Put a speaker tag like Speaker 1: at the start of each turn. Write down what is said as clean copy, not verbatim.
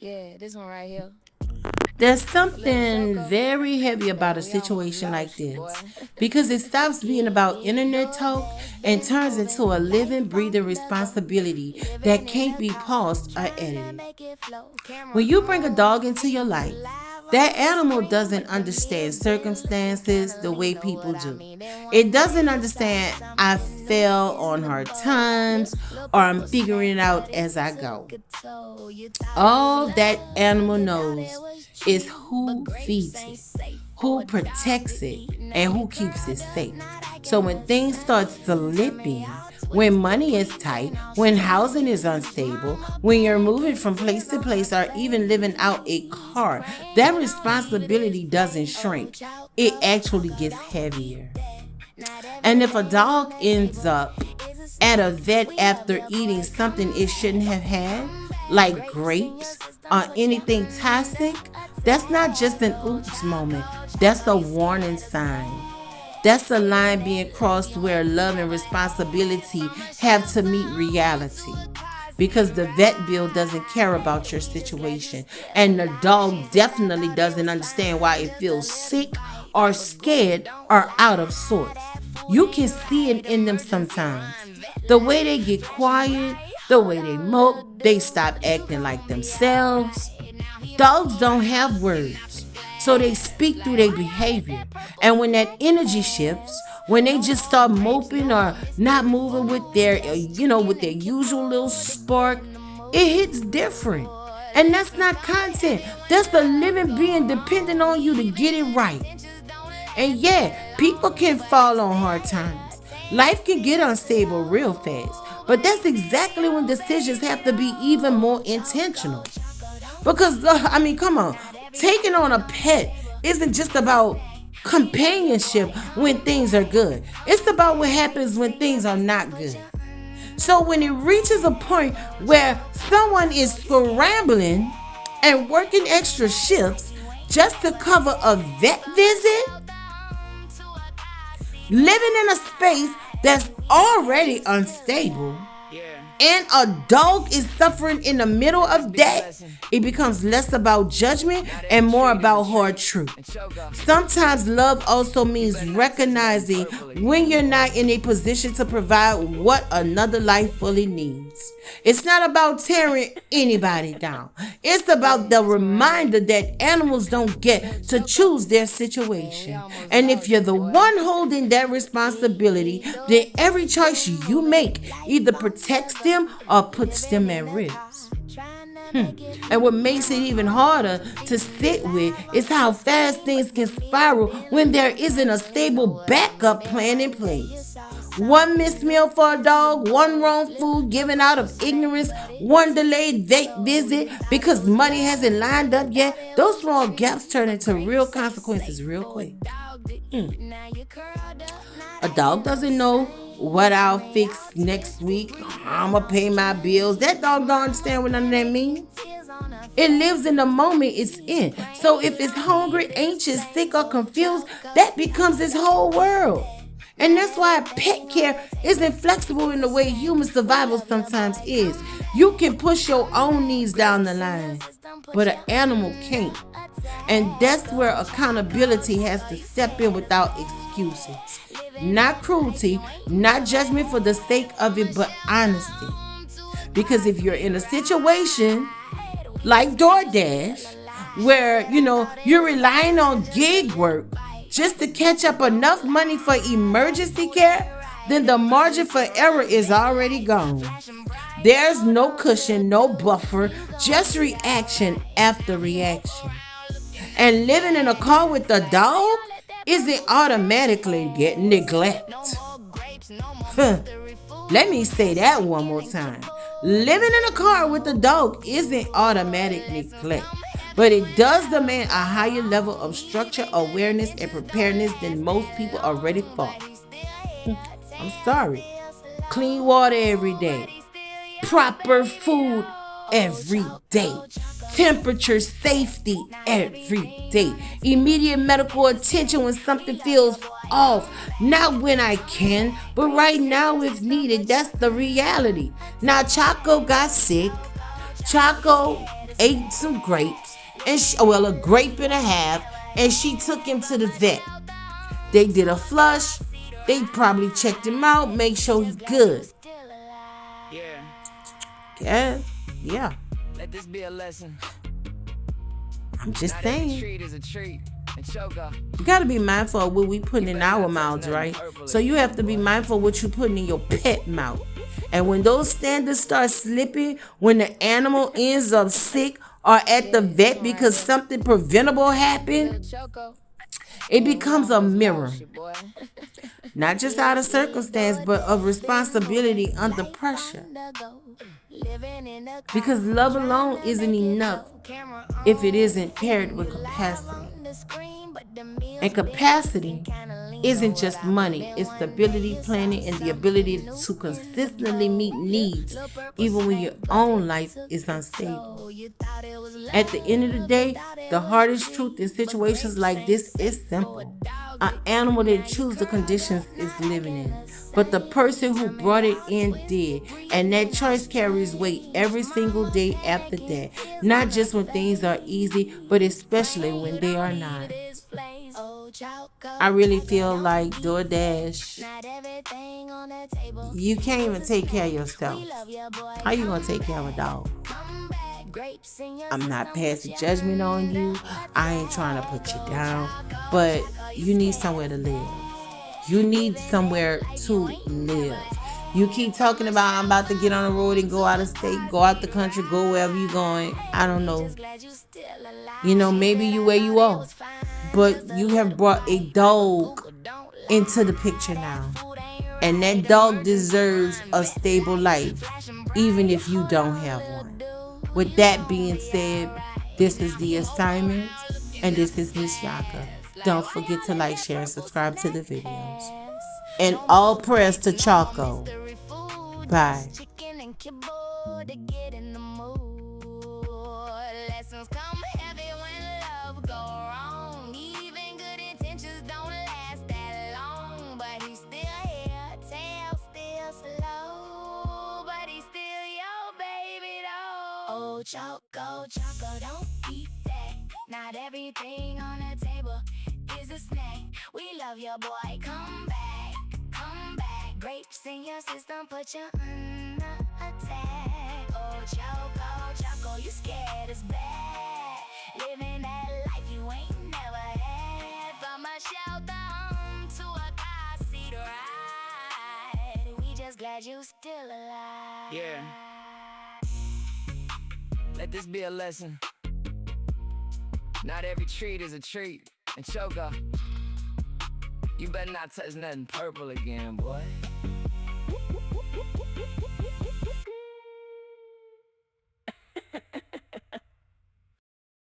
Speaker 1: Yeah, this one right here.
Speaker 2: There's
Speaker 1: Little
Speaker 2: something
Speaker 1: Choco.
Speaker 2: very heavy about a
Speaker 1: We almost
Speaker 2: situation like
Speaker 1: lost you,
Speaker 2: this
Speaker 1: boy.
Speaker 2: because it stops being about internet talk and turns into a living, breathing responsibility that can't be paused or edited. When you bring a dog into your life, that animal doesn't understand circumstances the way people do. It doesn't understand I fell on hard times or I'm figuring it out as I go. All that animal knows is who feeds it, who protects it, and who keeps it safe. So when things start slipping, when money is tight, when housing is unstable, when you're moving from place to place or even living out a car, that responsibility doesn't shrink. It actually gets heavier. And if a dog ends up at a vet after eating something it shouldn't have had, like grapes or anything toxic, that's not just an oops moment. That's a warning sign. That's the line being crossed where love and responsibility have to meet reality. Because the vet bill doesn't care about your situation, and the dog definitely doesn't understand why it feels sick or scared or out of sorts. You can see it in them sometimes. The way they get quiet, the way they mope, they stop acting like themselves. Dogs don't have words, so they speak through their behavior. And when that energy shifts, when they just start moping or not moving with their, with their usual little spark, it hits different. And that's not content. That's the living being depending on you to get it right. And yeah, people can fall on hard times. Life can get unstable real fast. But that's exactly when decisions have to be even more intentional. Because, come on. Taking on a pet isn't just about companionship when things are good, it's about what happens when things are not good. So when it reaches a point where someone is scrambling and working extra shifts just to cover a vet visit, living in a space that's already unstable, and a dog is suffering in the middle of that, it becomes less about judgment and more about hard truth. Sometimes love also means recognizing when you're not in a position to provide what another life fully needs. It's not about tearing anybody down. It's about the reminder that animals don't get to choose their situation. And if you're the one holding that responsibility, then every choice you make either protects them or puts them at risk. And what makes it even harder to sit with is how fast things can spiral when there isn't a stable backup plan in place. One missed meal for a dog, one wrong food given out of ignorance, one delayed vet visit because money hasn't lined up yet. Those small gaps turn into real consequences real quick. A dog doesn't know what I'll fix next week. I'ma pay my bills. That dog don't understand what none of that means. It lives in the moment it's in. So if it's hungry, anxious, sick, or confused, that becomes its whole world. And that's why pet care isn't flexible in the way human survival sometimes is. You can push your own needs down the line, but an animal can't. And that's where accountability has to step in without excuses. Not cruelty, not judgment for the sake of it, but honesty. Because if you're in a situation like DoorDash, where you're relying on gig work just to catch up enough money for emergency care, then the margin for error is already gone. There's no cushion, no buffer, just reaction after reaction. And living in a car with a dog isn't automatically getting neglect. Let me say that one more time. Living in a car with a dog isn't automatic neglect, but it does demand a higher level of structure, awareness, and preparedness than most people already thought. I'm sorry. Clean water every day. Proper food every day. Temperature safety every day. Immediate medical attention when something feels off. Not when I can, but right now if needed. That's the reality. Now Choco got sick. Choco ate some grapes, and well, a grape and a half, and she took him to the vet. They did a flush. They probably checked him out, make sure he's good. Yeah. Yeah. Let this be a lesson. I'm just saying. Treat is a treat. And Choco. You gotta be mindful of what we putting in our mouths, right? So you have to be mindful of what you putting in your pet mouth. And when those standards start slipping, when the animal ends up sick or at the vet because something preventable happened, it becomes a mirror. Not just out of circumstance, but of responsibility under pressure. Because love alone isn't enough if it isn't paired with capacity. And capacity isn't just money, it's stability, planning, and the ability to consistently meet needs even when your own life is unstable. At the end of the day, the hardest truth in situations like this is simple. An animal that chooses the conditions is living in, but the person who brought it in did, and that choice carries weight every single day after that. Not just when things are easy, but especially when they are not. I really feel like DoorDash, you can't even take care of yourself. How you gonna take care of a dog? I'm not passing judgment on you. I ain't trying to put you down, but you need somewhere to live. You need somewhere to live. You keep talking about I'm about to get on the road and go out of state, go out the country, go wherever you're going. I don't know. Maybe you where you are. But you have brought a dog into the picture now. And that dog deserves a stable life, even if you don't have one. With that being said, this is the assignment, and this is Miss Yaka. Don't forget to like, share, and subscribe to the videos. And all prayers to Choco. Bye. Oh, Choco, don't eat that. Not everything on the table is a snack. We love your boy, come back, come back. Grapes in your system, put you under attack. Oh, Choco, you scared as bad. Living that life you ain't never had. From a shelter home to a car seat ride. We just glad you still alive. Yeah. Let this be a lesson. Not every treat is a treat. And Choco, you better not touch nothing purple again, boy.